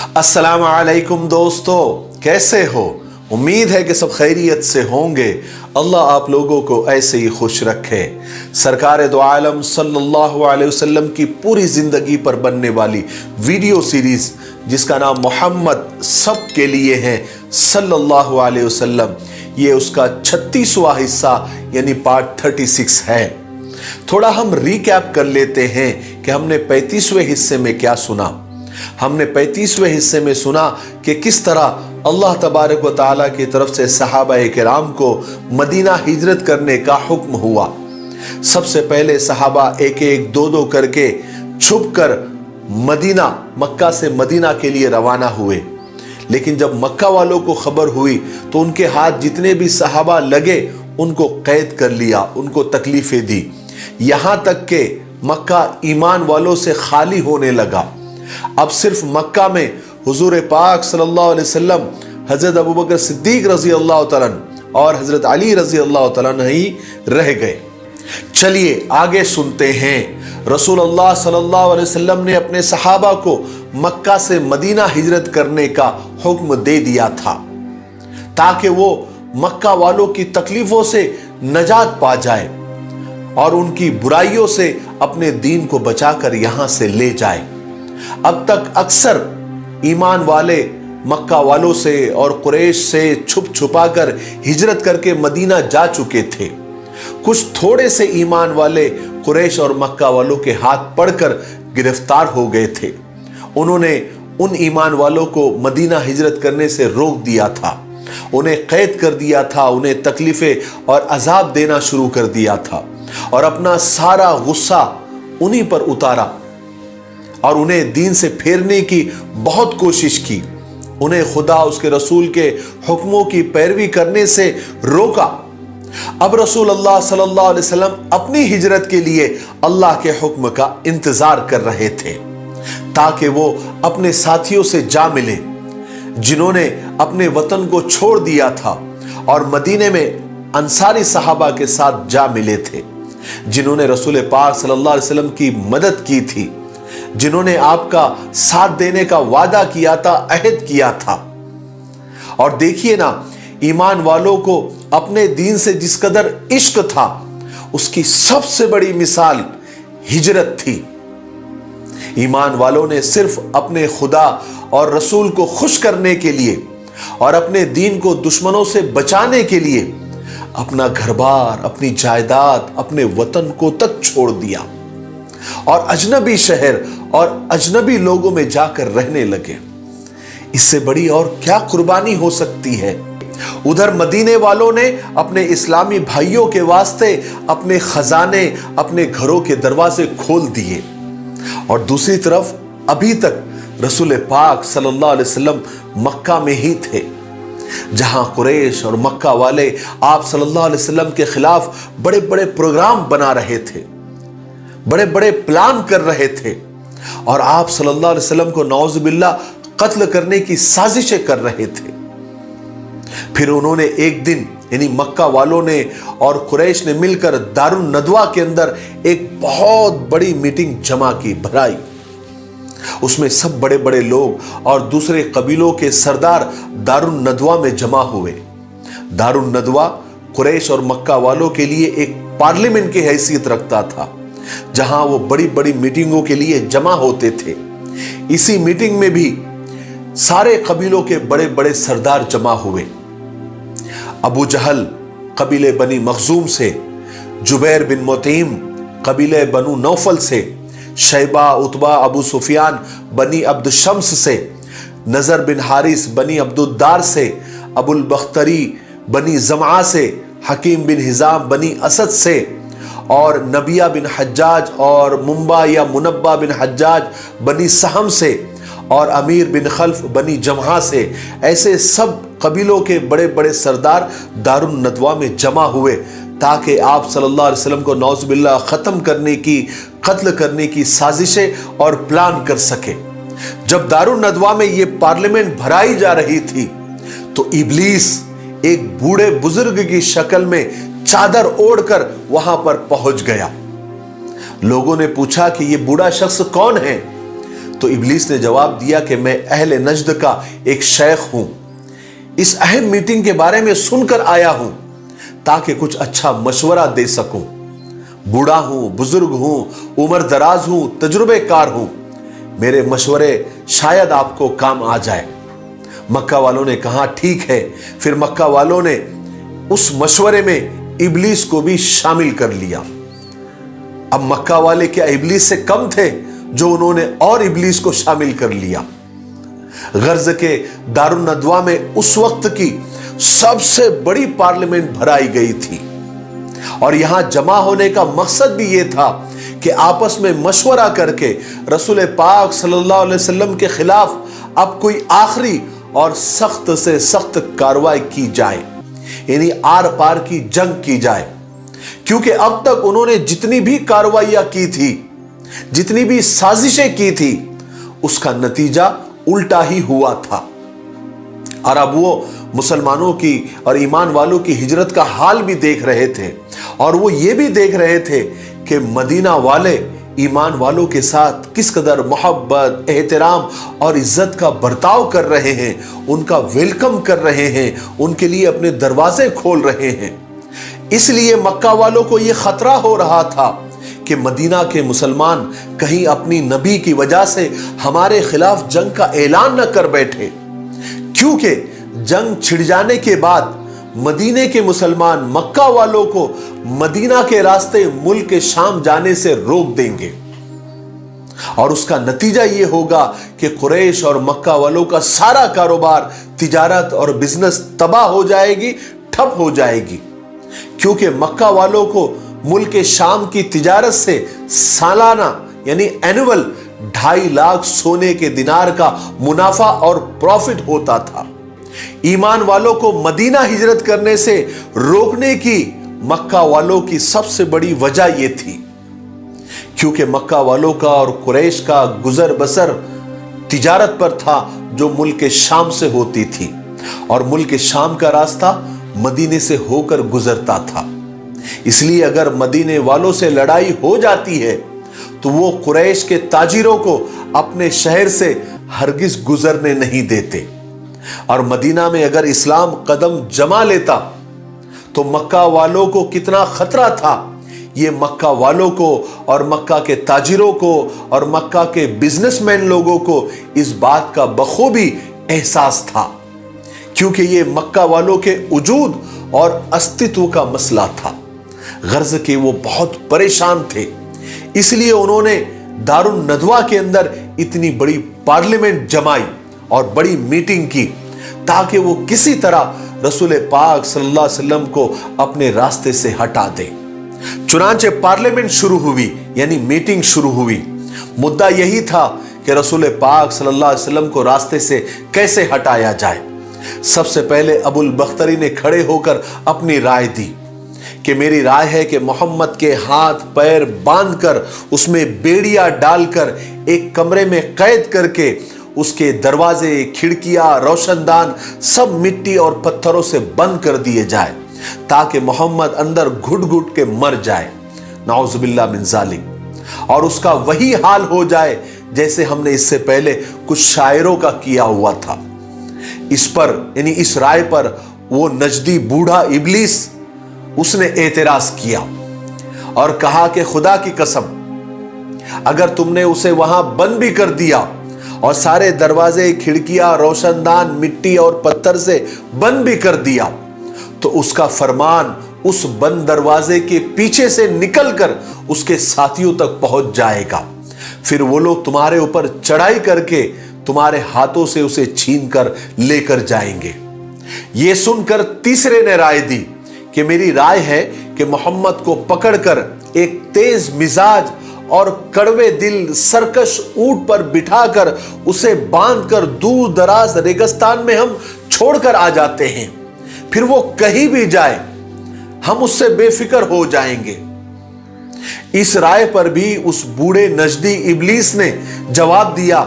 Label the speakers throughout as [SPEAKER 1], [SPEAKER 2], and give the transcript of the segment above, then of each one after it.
[SPEAKER 1] अस्सलाम वालेकुम दोस्तों, कैसे हो? उम्मीद है कि सब खैरियत से होंगे। अल्लाह आप लोगों को ऐसे ही खुश रखे। सरकार दो आलम सल्लल्लाहु अलैहि वसल्लम की पूरी जिंदगी पर बनने वाली वीडियो सीरीज जिसका नाम मोहम्मद सब के लिए है सल्लल्लाहु अलैहि वसल्लम, ये उसका 36वां हिस्सा यानी पार्ट 36 है। थोड़ा हम रिकैप कर लेते हैं कि हमने 35वें हिस्से में क्या सुना। हमने 35वें हिस्से में सुना कि किस तरह अल्लाह तबारक व तआला की तरफ से सहाबाए किराम को मदीना हिजरत करने का हुक्म हुआ। सबसे पहले सहाबा एक एक दो दो करके छुपकर मक्का से मदीना के लिए रवाना हुए। लेकिन जब मक्का वालों को खबर हुई तो उनके हाथ जितने भी सहाबा लगे उनको कैद कर लिया, उनको तकलीफें दी, यहां तक कि मक्का ईमान वालों से खाली होने लगा। अब सिर्फ मक्का में हुजूर पाक सल्लल्लाहु अलैहि वसल्लम, हजरत अबू बकर सिद्दीक रजी अल्लाह तआला और हजरत अली रजी अल्लाह तआला ही रह गए। चलिए आगे सुनते हैं। रसूल अल्लाह सल्लल्लाहु अलैहि वसल्लम ने अपने सहाबा को मक्का से मदीना हिजरत करने का हुक्म दे दिया था ताकि वो मक्का वालों की तकलीफों से नजात पा जाए और उनकी बुराइयों से अपने दीन को बचाकर यहां से ले जाए। अब तक अक्सर ईमान वाले मक्का वालों से और कुरैश से छुप छुपा कर हिजरत करके मदीना जा चुके थे। कुछ थोड़े से ईमान वाले कुरैश और मक्का वालों के हाथ पड़कर गिरफ्तार हो गए थे। उन्होंने उन ईमान वालों को मदीना हिजरत करने से रोक दिया था, उन्हें कैद कर दिया था, उन्हें तकलीफें और अजाब देना शुरू कर दिया था और अपना सारा गुस्सा उन्हीं पर उतारा और उन्हें दीन से फेरने की बहुत कोशिश की। उन्हें खुदा उसके रसूल के हुक्मों की पैरवी करने से रोका। अब रसूल अल्लाह सल्लल्लाहु अलैहि वसल्लम अपनी हिजरत के लिए अल्लाह के हुक्म का इंतजार कर रहे थे ताकि वो अपने साथियों से जा मिले जिन्होंने अपने वतन को छोड़ दिया था और मदीने में अंसारी सहाबा के साथ जा मिले थे, जिन्होंने रसूल पाक सल्लल्लाहु अलैहि वसल्लम की मदद की थी, जिन्होंने आपका साथ देने का वादा किया था, अहद किया था। और देखिए ना, ईमान वालों को अपने दीन से जिस कदर इश्क था उसकी सबसे बड़ी मिसाल हिजरत थी। ईमान वालों ने सिर्फ अपने खुदा और रसूल को खुश करने के लिए और अपने दीन को दुश्मनों से बचाने के लिए अपना घर-बार, अपनी जायदाद, अपने वतन को तक छोड़ दिया और अजनबी शहर और अजनबी लोगों में जाकर रहने लगे। इससे बड़ी और क्या कुर्बानी हो सकती है। उधर मदीने वालों ने अपने इस्लामी भाइयों के वास्ते अपने खजाने, अपने घरों के दरवाजे खोल दिए और दूसरी तरफ अभी तक रसूल पाक सल्लल्लाहु अलैहि वसल्लम मक्का में ही थे, जहां कुरैश और मक्का वाले आप सल्लल्लाहु अलैहि वसल्लम के खिलाफ बड़े बड़े प्रोग्राम बना रहे थे, बड़े बड़े प्लान कर रहे थे और आप सल्लल्लाहु अलैहि वसल्लम को नौजुबिल्लाह कत्ल करने की साजिशें कर रहे थे। फिर उन्होंने एक दिन यानी मक्का वालों ने और कुरैश ने मिलकर दारुन नदवा के अंदर एक बहुत बड़ी मीटिंग जमा की, भराई। उसमें सब बड़े बड़े लोग और दूसरे कबीलों के सरदार दारुन नदवा में जमा हुए। दारुन नदवा कुरैश और मक्का वालों के लिए एक पार्लियामेंट की हैसियत रखता था, जहां वो बड़ी बड़ी मीटिंगों के लिए जमा होते थे। इसी मीटिंग में भी सारे कबीलों के बड़े बड़े सरदार जमा हुए। अबू जहल कबीले बनी मखजूम से, जुबैर बिन मुतईम कबीले बनु नौफल से, शैबा उतबा अबू सुफियान बनी अब्द शम्स से, नजर बिन हारिस बनी अब्दुद्दार से, अबुल बख्तरी बनी जमा से, हकीम बिन हिजाम बनी असद से और नबिया बिन हज्जाज और मुंबा या मुनब्बा बिन हज्जाज बनी सहम से और अमीर बिन खल्फ बनी जमहा से, ऐसे सब कबीलों के बड़े बड़े सरदार दारुन नदवा में जमा हुए ताकि आप सल्लल्लाहु अलैहि वसल्लम को नौजुबिल्लाह खत्म करने की, कत्ल करने की साजिशें और प्लान कर सके। जब दारुन नदवा में ये पार्लियामेंट भराई जा रही थी तो इब्लीस एक बूढ़े बुजुर्ग की शक्ल में चादर ओढ़कर वहां पर पहुंच गया। लोगों ने पूछा कि ये बूढ़ा शख्स कौन है? तो इब्लीस ने जवाब दिया कि मैं अहले नजद का एक शेख हूं, इस अहम मीटिंग के बारे में सुनकर आया हूं ताकि कुछ अच्छा मशवरा दे सकूं। बूढ़ा हूं, बुजुर्ग हूं, उम्र दराज हूं, तजुर्बेकार हूं, मेरे मशवरे शायद आपको काम आ जाए। मक्का वालों ने कहा ठीक है। फिर मक्का वालों ने उस मशवरे में इब्लीस को भी शामिल कर लिया। अब मक्का वाले क्या इब्लीस से कम थे जो उन्होंने और इब्लीस को शामिल कर लिया। गर्ज के दारुन नदवा में उस वक्त की सबसे बड़ी पार्लियामेंट भराई गई थी और यहां जमा होने का मकसद भी यह था कि आपस में मशवरा करके रसूल पाक सल्लल्लाहु अलैहि वसल्लम के खिलाफ अब कोई आखिरी और सख्त से सख्त कार्रवाई की जाए, यानी आर पार की जंग की जाए। क्योंकि अब तक उन्होंने जितनी भी कार्रवाइयां की थी, जितनी भी साजिशें की थी, उसका नतीजा उल्टा ही हुआ था। और अब वो मुसलमानों की और ईमान वालों की हिजरत का हाल भी देख रहे थे और वो ये भी देख रहे थे कि मदीना वाले ईमान वालों के साथ किस कदर मोहब्बत, एहतराम और इज्जत का बर्ताव कर रहे हैं, उनका वेलकम कर रहे हैं, उनके लिए अपने दरवाजे खोल रहे हैं। इसलिए मक्का वालों को यह खतरा हो रहा था कि मदीना के मुसलमान कहीं अपनी नबी की वजह से हमारे खिलाफ जंग का ऐलान न कर बैठे, क्योंकि जंग छिड़ जाने के बाद मदीने के मुसलमान मक्का वालों को मदीना के रास्ते मुल्क के शाम जाने से रोक देंगे और उसका नतीजा यह होगा कि कुरैश और मक्का वालों का सारा कारोबार, तिजारत और बिजनेस तबाह हो जाएगी, ठप हो जाएगी। क्योंकि मक्का वालों को मुल्क के शाम की तिजारत से सालाना यानी एनुअल 2.5 लाख सोने के दिनार का मुनाफा और प्रॉफिट होता था। ईमान वालों को मदीना हिजरत करने से रोकने की मक्का वालों की सबसे बड़ी वजह यह थी, क्योंकि मक्का वालों का और कुरैश का गुजर बसर तिजारत पर था जो मुल्क के शाम से होती थी और मुल्क के शाम का रास्ता मदीने से होकर गुजरता था। इसलिए अगर मदीने वालों से लड़ाई हो जाती है तो वो कुरैश के ताजिरों को अपने शहर से हरगिज गुजरने नहीं देते और मदीना में अगर इस्लाम कदम जमा लेता तो मक्का वालों को कितना खतरा था, ये मक्का वालों को और मक्का के ताजिरों को और मक्का के बिजनेसमैन लोगों को इस बात का बखूबी एहसास था, क्योंकि ये मक्का वालों के वजूद और अस्तित्व का मसला था। गर्ज के वो बहुत परेशान थे, इसलिए उन्होंने दारुन नदवा के अंदर इतनी बड़ी पार्लियामेंट जमाई और बड़ी मीटिंग की ताकि वो किसी तरह रसूल पाक सल्लल्लाहु अलैहि वसल्लम को अपने रास्ते से हटा दे। चुनांचे पार्लियामेंट शुरू हुई, यानी मीटिंग शुरू हुई। मुद्दा यही था कि रसूल पाक सल्लल्लाहु अलैहि वसल्लम को रास्ते से कैसे हटाया जाए। सबसे पहले अबुल बख्तरी ने खड़े होकर अपनी राय दी कि मेरी राय है कि मोहम्मद के हाथ पैर बांधकर उसमें बेड़िया डालकर एक कमरे में कैद करके उसके दरवाजे, खिड़कियां, रोशनदान सब मिट्टी और पत्थरों से बंद कर दिए जाए ताकि मोहम्मद अंदर घुट घुट के मर जाए, नाउजुबिल्लाह मिन ज़ालिक। और उसका वही हाल हो जाए जैसे हमने इससे पहले कुछ शायरों का किया हुआ था। इस पर यानी इस राय पर वो नजदी बूढ़ा इब्लीस उसने एतराज किया और कहा कि खुदा की कसम, अगर तुमने उसे वहां बंद भी कर दिया और सारे दरवाजे, खिड़कियां, रोशनदान मिट्टी और पत्थर से बंद भी कर दिया तो उसका फरमान उस बंद दरवाजे के पीछे से निकलकर उसके साथियों तक पहुंच जाएगा। फिर वो लोग तुम्हारे ऊपर चढ़ाई करके तुम्हारे हाथों से उसे छीन कर लेकर जाएंगे। यह सुनकर तीसरे ने राय दी कि मेरी राय है कि मोहम्मद को पकड़कर एक तेज मिजाज और कड़वे दिल सरकश ऊंट पर बिठाकर उसे बांधकर दूर दराज रेगिस्तान में हम छोड़कर आ जाते हैं। फिर वो कहीं भी जाए हम उससे बेफिक्र हो जाएंगे। इस राय पर भी उस बूढ़े नजदी इब्लीस ने जवाब दिया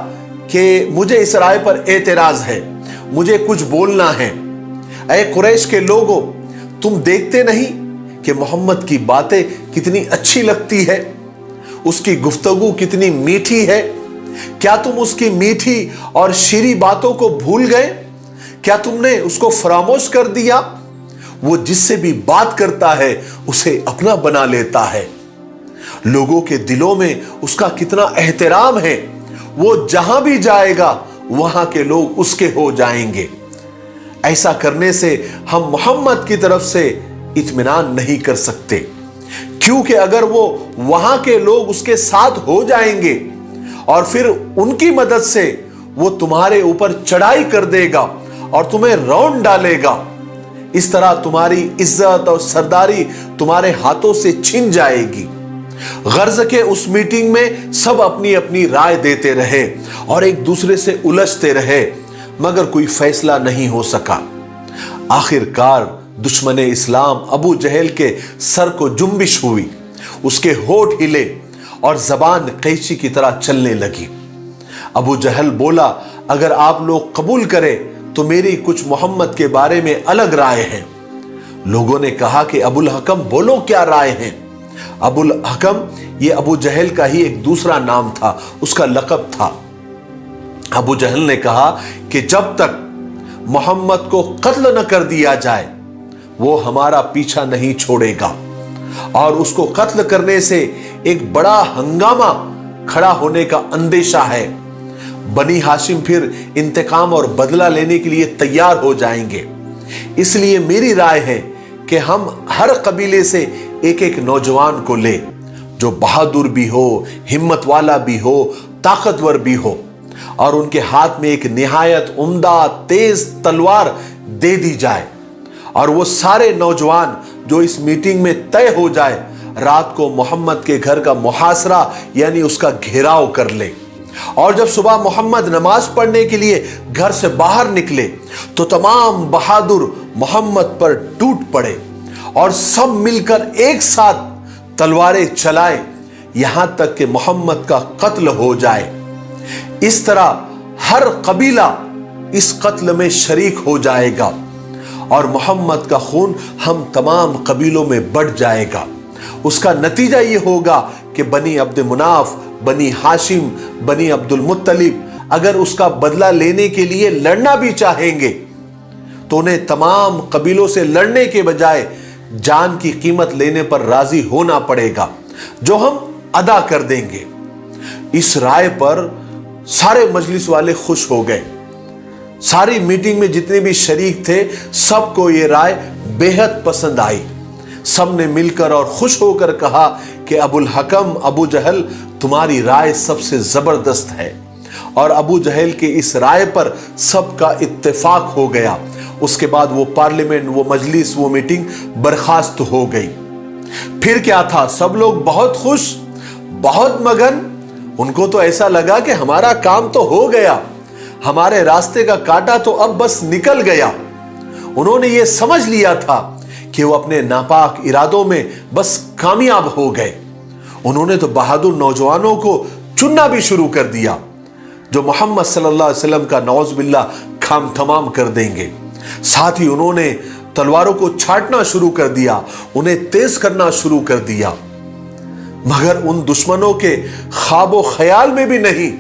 [SPEAKER 1] कि मुझे इस राय पर एतराज है, मुझे कुछ बोलना है। ऐ कुरैश के लोगों, तुम देखते नहीं कि मोहम्मद की बातें कितनी अच्छी लगती है, उसकी गुफ्तगू कितनी मीठी है, क्या तुम उसकी मीठी और शीरी बातों को भूल गए? क्या तुमने उसको फरामोश कर दिया? वो जिससे भी बात करता है उसे अपना बना लेता है। लोगों के दिलों में उसका कितना एहतराम है। वो जहां भी जाएगा वहां के लोग उसके हो जाएंगे। ऐसा करने से हम मोहम्मद की तरफ से इत्मीनान नहीं कर सकते, क्योंकि अगर वो वहां के लोग उसके साथ हो जाएंगे और फिर उनकी मदद से वो तुम्हारे ऊपर चढ़ाई कर देगा और तुम्हें रौंद डालेगा, इस तरह तुम्हारी इज्जत और सरदारी तुम्हारे हाथों से छिन जाएगी। गर्ज के उस मीटिंग में सब अपनी अपनी राय देते रहे और एक दूसरे से उलझते रहे, मगर कोई फैसला नहीं हो सका। आखिरकार दुश्मन इस्लाम अबू जहल के सर को जुम्बिश हुई, उसके होठ हिले और जबान कैंची की तरह चलने लगी। अबू जहल बोला, अगर आप लोग कबूल करें तो मेरी कुछ मोहम्मद के बारे में अलग राय है। लोगों ने कहा कि अबुल हकम बोलो क्या राय है। अबुल हकम ये अबू जहल का ही एक दूसरा नाम था, उसका लक़ब था। अबू जहल ने कहा कि जब तक मोहम्मद को कत्ल न कर दिया जाए वो हमारा पीछा नहीं छोड़ेगा, और उसको कत्ल करने से एक बड़ा हंगामा खड़ा होने का अंदेशा है। बनी हाशिम फिर इंतकाम और बदला लेने के लिए तैयार हो जाएंगे। इसलिए मेरी राय है कि हम हर कबीले से एक एक नौजवान को ले, जो बहादुर भी हो, हिम्मत वाला भी हो, ताकतवर भी हो, और उनके हाथ में एक निहायत उम्दा तेज तलवार दे दी जाए, और वो सारे नौजवान जो इस मीटिंग में तय हो जाए रात को मोहम्मद के घर का मुहासरा यानी उसका घेराव कर ले। और जब सुबह मोहम्मद नमाज पढ़ने के लिए घर से बाहर निकले तो तमाम बहादुर मोहम्मद पर टूट पड़े और सब मिलकर एक साथ तलवारें चलाएं, यहां तक कि मोहम्मद का कत्ल हो जाए। इस तरह हर कबीला इस कत्ल में शरीक हो जाएगा और मोहम्मद का खून हम तमाम कबीलों में बढ़ जाएगा। उसका नतीजा ये होगा कि बनी अब्द मुनाफ, बनी हाशिम, बनी अब्दुल मुत्तलिब अगर उसका बदला लेने के लिए लड़ना भी चाहेंगे तो उन्हें तमाम कबीलों से लड़ने के बजाय जान की कीमत लेने पर राजी होना पड़ेगा, जो हम अदा कर देंगे। इस राय पर सारे मजलिस वाले खुश हो गए। सारी मीटिंग में जितने भी शरीक थे सबको ये राय बेहद पसंद आई। सब ने मिलकर और खुश होकर कहा कि अबुल हकम अबू जहल तुम्हारी राय सबसे जबरदस्त है। और अबू जहल के इस राय पर सबका इत्तेफाक हो गया। उसके बाद वो पार्लियामेंट, वो मजलिस, वो मीटिंग बर्खास्त हो गई। फिर क्या था, सब लोग बहुत खुश, बहुत मगन। उनको तो ऐसा लगा कि हमारा काम तो हो गया, हमारे रास्ते का कांटा तो अब बस निकल गया। उन्होंने ये समझ लिया था कि वो अपने नापाक इरादों में बस कामयाब हो गए। उन्होंने तो बहादुर नौजवानों को चुनना भी शुरू कर दिया, जो मोहम्मद सल्लल्लाहु अलैहि वसल्लम का नौज बिल्ला खाम तमाम कर देंगे। साथ ही उन्होंने तलवारों को छांटना शुरू कर दिया, उन्हें तेज करना शुरू कर दिया। मगर उन दुश्मनों के ख्वाबो ख्याल में भी नहीं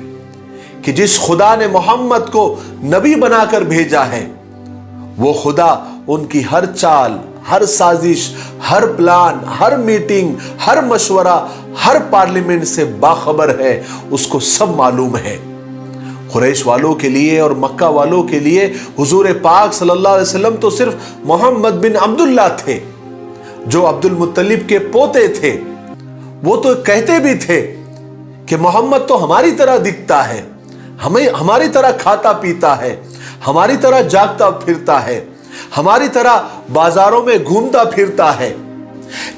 [SPEAKER 1] कि जिस खुदा ने मोहम्मद को नबी बनाकर भेजा है, वो खुदा उनकी हर चाल, हर साजिश, हर प्लान, हर मीटिंग, हर मशवरा, हर पार्लियामेंट से बाखबर है। उसको सब मालूम है। कुरैश वालों के लिए और मक्का वालों के लिए हुजूर पाक सल्लल्लाहु अलैहि वसल्लम तो सिर्फ मोहम्मद बिन अब्दुल्लाह थे, जो अब्दुल मुत्तलिब के पोते थे। वो तो कहते भी थे कि मोहम्मद तो हमारी तरह दिखता है, हमें हमारी तरह खाता पीता है, हमारी तरह जागता फिरता है, हमारी तरह बाजारों में घूमता फिरता है।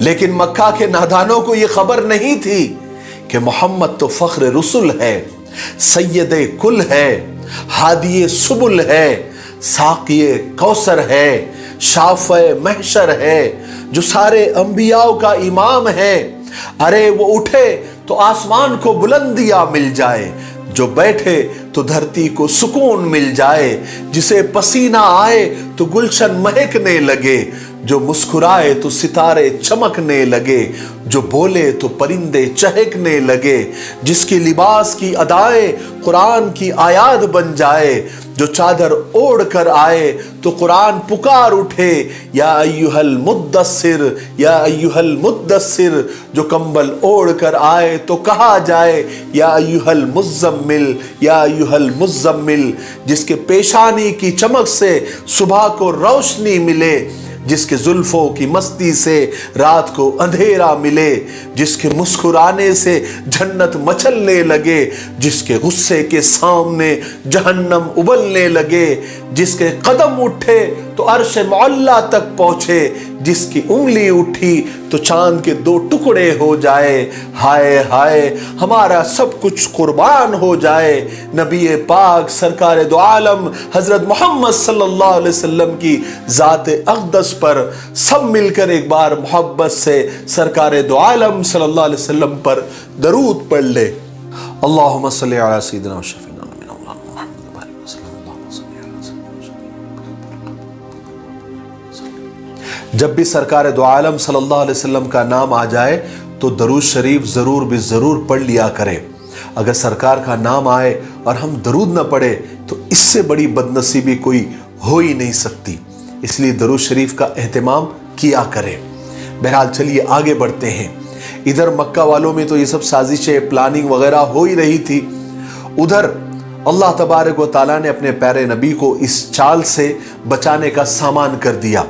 [SPEAKER 1] लेकिन मक्का के नादानों को यह खबर नहीं थी कि मोहम्मद तो फख्र रसूल है, सैयदे कुल है, हादिये सुबुल है, साकिये कौसर है, शाफ़े महशर है, जो सारे अंबियाओं का इमाम है। अरे वो उठे तो आसमान को बुलंदियां मिल जाए, जो बैठे तो धरती को सुकून मिल जाए, जिसे पसीना आए तो गुलशन महकने लगे, जो मुस्कुराए तो सितारे चमकने लगे, जो बोले तो परिंदे चहकने लगे, जिसके लिबास की अदाएं कुरान की आयात बन जाए, जो चादर ओढ़ कर आए तो कुरान पुकार उठे, या अय्युहल मुद्दस्सिर या अय्युहल मुद्दस्सिर, जो कंबल ओढ़ कर आए तो कहा जाए या अय्युहल मुज़्ज़म्मिल या अय्युहल मुज़्ज़म्मिल, जिसके पेशानी की चमक से सुबह को रोशनी मिले, जिसके जुल्फों की मस्ती से रात को अंधेरा मिले, जिसके मुस्कुराने से जन्नत मचलने लगे, जिसके गुस्से के सामने जहन्नम उबलने लगे, जिसके कदम उठे तो अर्श मौला तक पहुंचे, जिसकी उंगली उठी तो चांद के 2 टुकड़े हो जाए। हाय हाय हमारा सब कुछ कुर्बान हो जाए, नबी पाक सरकार दो आलम हजरत मोहम्मद सल्लल्लाहु अलैहि वसल्लम की ज़ात अक़दस पर सब मिलकर एक बार मोहब्बत से सरकार दो आलम सल्लल्लाहु अलैहि वसल्लम पर दरूद पढ़ ले। अल्लाहुम्मा सल्ली अला सय्यिदिना व शफ़ीना जब भी सरकार दो आलम सल्लल्लाहु अलैहि वसल्लम का नाम आ जाए तो दरूद शरीफ ज़रूर भी ज़रूर पढ़ लिया करें। अगर सरकार का नाम आए और हम दरूद न पढ़े तो इससे बड़ी बदनसीबी कोई हो ही नहीं सकती, इसलिए दरूद शरीफ का एहतमाम किया करें। बहरहाल चलिए आगे बढ़ते हैं। इधर मक्का वालों में तो ये सब साजिशें प्लानिंग वगैरह हो ही रही थी, उधर अल्लाह तबारक व तआला ने अपने प्यारे नबी को इस चाल से बचाने का सामान कर दिया।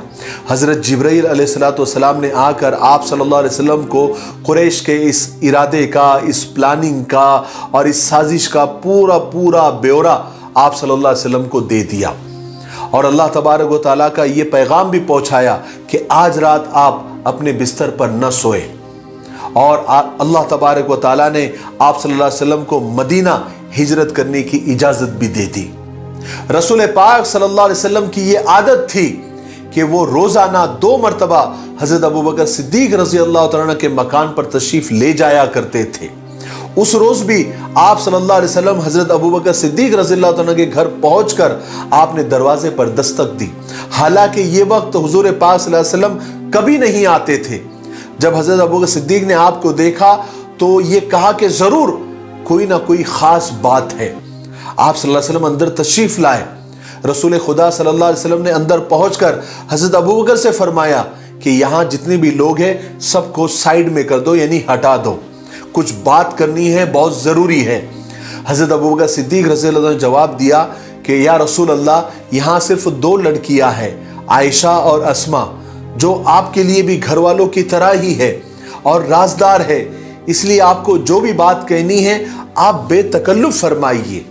[SPEAKER 1] हज़रत जिब्राइल अलैहिस्सलाम ने आकर आप सल्लल्लाहु अलैहि वसल्लम को कुरैश के इस इरादे का, इस प्लानिंग का और इस साजिश का पूरा पूरा ब्यौरा आप सल्लल्लाहु अलैहि वसल्लम को दे दिया और अल्लाह तबारक व तआला का ये पैगाम भी पहुँचाया कि आज रात आप अपने बिस्तर पर न सोए। और अल्लाह तबारक व तआला ने आप सल्लल्लाहु अलैहि वसल्लम को मदीना हिजरत करने की इजाज़त भी दे दी। रसूल पाक सल्लल्लाहु अलैहि वसल्लम की ये आदत थी कि वो रोज़ाना 2 मरतबा हज़रत अबू बकर सिद्दीक़ रज़ी अल्लाह तआला अन्हु के मकान पर तशरीफ़ ले जाया करते थे। उस रोज़ भी आप सल्लल्लाहु अलैहि वसल्लम हज़रत अबू बकर सिद्दीक़ रज़ी अल्लाह तआला अन्हु के घर पहुँचकर आपने दरवाजे पर दस्तक दी। हालांकि ये वक्त हुज़ूर पाक सल्लल्लाहु अलैहि वसल्लम कभी नहीं आते थे। जब हज़रत अबू बकर सिद्दीक़ ने आपको देखा तो ये कहा कि ज़रूर कोई ना कोई ख़ास बात है। आप सल्लल्लाहु अलैहि वसल्लम अंदर तशरीफ़ लाए। रसूल खुदा सल्लल्लाहु अलैहि वसल्लम ने अंदर पहुंचकर हज़रत अबू बकर से फरमाया कि यहाँ जितने भी लोग हैं सबको साइड में कर दो, यानी हटा दो, कुछ बात करनी है, बहुत ज़रूरी है। हज़रत अबू बकर सिद्दीक़ रज़ियल्लाहु अन्हु ने जवाब दिया कि या रसूल अल्लाह, यहाँ सिर्फ 2 लड़कियाँ हैं, आयशा और अस्मा, जो आपके लिए भी घर वालों की तरह ही है और राजदार है, इसलिए आपको जो भी बात कहनी है आप बेतकल्लुफ़ फरमाइए।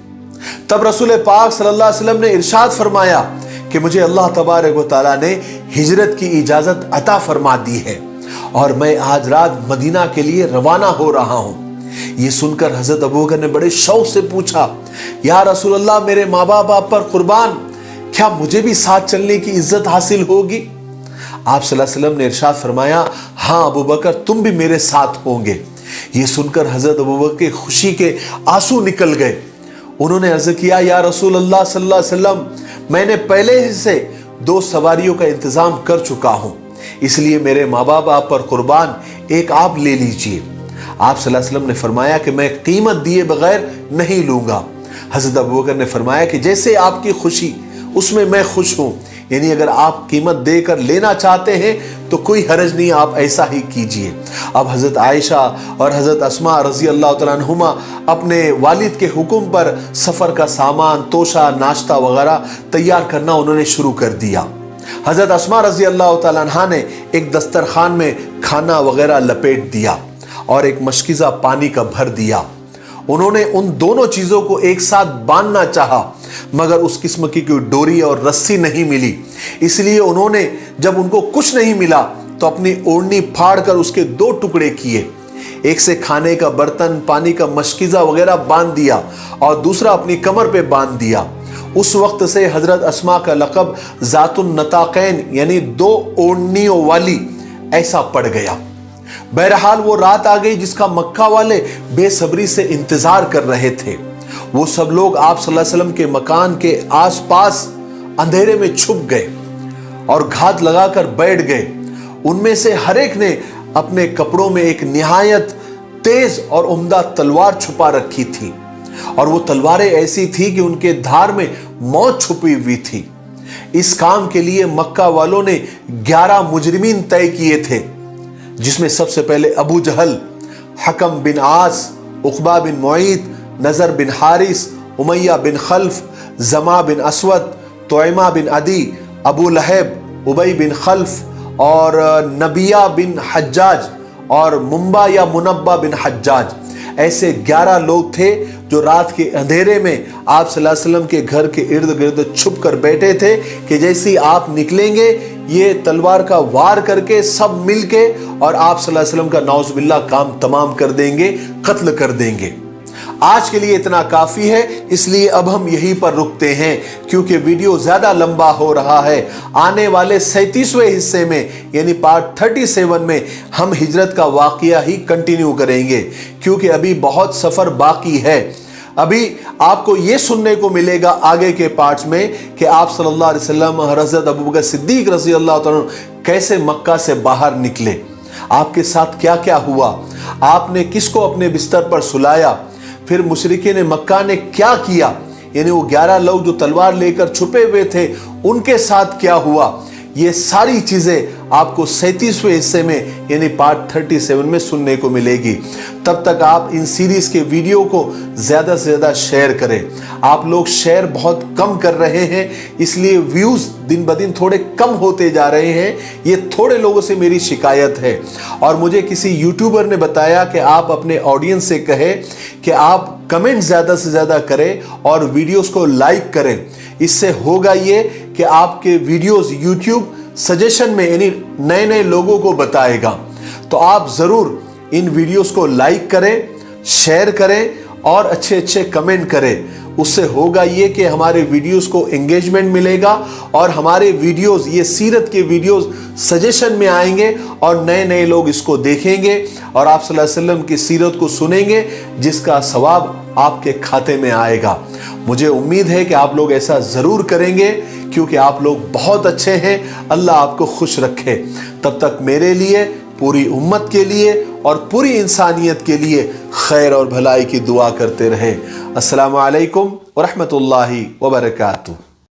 [SPEAKER 1] तब रसूल पाक सल्लल्लाहु अलैहि वसल्लम ने इरशाद फरमाया कि मुझे अल्लाह तबारक व तआला ने हिजरत की इजाज़त अता फरमा दी है और मैं आज रात मदीना के लिए रवाना हो रहा हूँ। ये सुनकर हज़रत अबू बकर ने बड़े शौक़ से पूछा, या रसूल अल्लाह, मेरे माँ बाप आप पर कुर्बान, क्या मुझे भी साथ चलने की इज्जत हासिल होगी? आप सल्लल्लाहु अलैहि वसल्लम ने इरशाद फरमाया, हाँ अबू बकर, तुम भी मेरे साथ होंगे। ये सुनकर हज़रत अबू बकर के खुशी के आंसू निकल गए। उन्होंने अर्ज़ किया, या रसूल अल्लाह सल्लल्लाहु अलैहि वसल्लम, मैंने पहले ही से 2 सवारियों का इंतज़ाम कर चुका हूँ, इसलिए मेरे माँ बाप आप पर कुर्बान, एक आप ले लीजिए। आप सल्लल्लाहु अलैहि वसल्लम ने फरमाया कि मैं कीमत दिए बगैर नहीं लूँगा। हज़रत अबू बकर ने फरमाया कि जैसे आपकी खुशी उसमें मैं खुश हूँ, यानी अगर आप कीमत देकर लेना चाहते हैं तो कोई हरज नहीं, आप ऐसा ही कीजिए। अब हज़रत आयशा और हज़रत अस्मा रज़ी अल्लाह तआला अन्हुमा अपने वालिद के हुक्म पर सफ़र का सामान, तोशा, नाश्ता वगैरह तैयार करना उन्होंने शुरू कर दिया। हज़रत अस्मा रज़ी अल्लाह तआला अन्हा ने एक दस्तरखान में खाना वगैरह लपेट दिया और एक मशकीज़ा पानी का भर दिया। उन्होंने उन दोनों चीज़ों को एक साथ बांधना चाहा, मगर उस किस्म की कोई डोरी और रस्सी नहीं मिली, इसलिए उन्होंने जब उनको कुछ नहीं मिला तो अपनी ओढ़नी फाड़ कर उसके 2 टुकड़े किए। एक से खाने का बर्तन, पानी का मशकीज़ा वगैरह बांध दिया और दूसरा अपनी कमर पे बांध दिया। उस वक्त से हज़रत अस्मा का लक़ब ज़ातुन नताक़ैन, यानी 2 ओढ़नियों वाली, ऐसा पड़ गया। बहरहाल वो रात आ गई जिसका मक्का वाले बेसब्री से इंतजार कर रहे थे। वो सब लोग आप सल्लल्लाहु अलैहि वसल्लम के मकान के आसपास अंधेरे में छुप गए और घात लगाकर बैठ गए। उनमें से हर एक ने अपने कपड़ों में एक निहायत तेज और उम्दा तलवार छुपा रखी थी, और वो तलवारें ऐसी थी कि उनके धार में मौत छुपी हुई थी। इस काम के लिए मक्का वालों ने 11 मुजरिमीन तय किए थे, जिसमें सबसे पहले अबू जहल, हकम बिन आस, उकबा बिन मुईत, नजर बिन हारिस, उमैया बिन खल्फ, जमा बिन असवद, तोयमा बिन अदी, अबू लहब, उबई बिन खल्फ और नबिया बिन हज्जाज और मुंबा या मुनब्बा बिन हज्जाज। ऐसे 11 लोग थे जो रात के अंधेरे में आप सल्लल्लाहु अलैहि वसल्लम के घर के इर्द गिर्द छुप कर बैठे थे कि जैसे ही आप निकलेंगे ये तलवार का वार करके सब मिलके और आप सल्लल्लाहु अलैहि वसल्लम का नाउज़ुबिल्लाह काम तमाम कर देंगे, कत्ल कर देंगे। आज के लिए इतना काफी है, इसलिए अब हम यहीं पर रुकते हैं क्योंकि वीडियो ज्यादा लंबा हो रहा है। आने वाले 37वें हिस्से में यानी पार्ट 37 में हम हिजरत का वाकया ही कंटिन्यू करेंगे, क्योंकि अभी बहुत सफर बाकी है। अभी आपको यह सुनने को मिलेगा आगे के पार्ट्स में कि आप सल्लल्लाहु अलैहि वसल्लम हज़रत अबू बकर सिद्दीक रज़ी अल्लाह तआला कैसे मक्का से बाहर निकले, आपके साथ क्या क्या हुआ, आपने किसको अपने बिस्तर पर सुलाया, फिर मुशरिकीन मक्का ने क्या किया, यानी वो 11 लोग जो तलवार लेकर छुपे हुए थे उनके साथ क्या हुआ। ये सारी चीजें आपको 37वें हिस्से में यानी पार्ट 37 में सुनने को मिलेगी। तब तक आप इन सीरीज के वीडियो को ज्यादा से ज्यादा शेयर करें। आप लोग शेयर बहुत कम कर रहे हैं, इसलिए व्यूज दिन ब दिन थोड़े कम होते जा रहे हैं। ये थोड़े लोगों से मेरी शिकायत है, और मुझे किसी यूट्यूबर ने बताया कि आप अपने ऑडियंस से कहें कि आप कमेंट ज्यादा से ज्यादा करें और वीडियोस को लाइक करें। इससे होगा ये कि आपके वीडियोस यूट्यूब सजेशन में यानी नए नए लोगों को बताएगा। तो आप जरूर इन वीडियोस को लाइक करें, शेयर करें और अच्छे अच्छे कमेंट करें। उससे होगा ये कि हमारे वीडियोस को एंगेजमेंट मिलेगा और हमारे वीडियोस, ये सीरत के वीडियोस सजेशन में आएंगे और नए नए लोग इसको देखेंगे और आप सल्लल्लाहु अलैहि वसल्लम की सीरत को सुनेंगे, जिसका सवाब आपके खाते में आएगा। मुझे उम्मीद है कि आप लोग ऐसा जरूर करेंगे, क्योंकि आप लोग बहुत अच्छे हैं। अल्लाह आपको खुश रखे। तब तक मेरे लिए, पूरी उम्मत के लिए और पूरी इंसानियत के लिए खैर और भलाई की दुआ करते रहे। अस्सलामु अलैकुम व रहमतुल्लाहि व बरकातुहू।